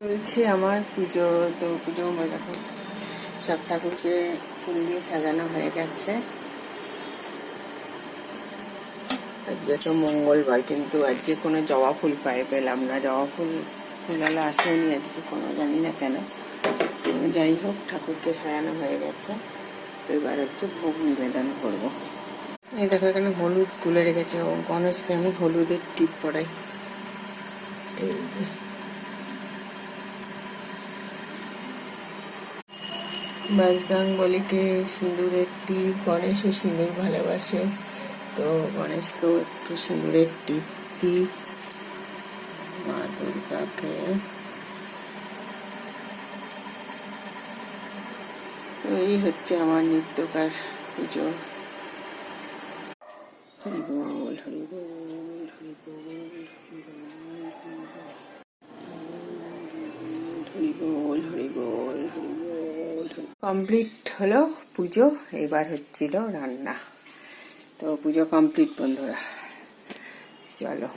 চলছে আমার পুজো। তো পুজো দেখো সব ঠাকুরকে ফুল দিয়ে সাজানো হয়ে গেছে। আজকে তো মঙ্গলবার, কিন্তু আজকে কোনো জবা ফুল পেলাম না। জবা ফুলওয়ালা আসেনি আজকে, কোনো জানি না কেন। যাই হোক, ঠাকুরকে সাজানো হয়ে গেছে। এবার হচ্ছে ভোগ নিবেদন করব। এই দেখো এখানে হলুদ তুলে রেখেছে। ও গণেশকে আমি হলুদের টিপ পরাই। এই বজরংবলীকে সিঁদুরের টিপ, গণেশও সিঁদুর ভালোবাসে, তো গণেশকেও একটু সিঁদুরের টিপ দিই। মা দুর্গাকে এই হচ্ছে আমার নিত্যকার পুজো। হরি বল, হরি বল, হরি বল, হরি বল, হরি বল, হরি বল। কমপ্লিট হলো পুজো। এবার হচ্ছিল রান্না। তো পুজো কমপ্লিট বন্ধুরা, চলো।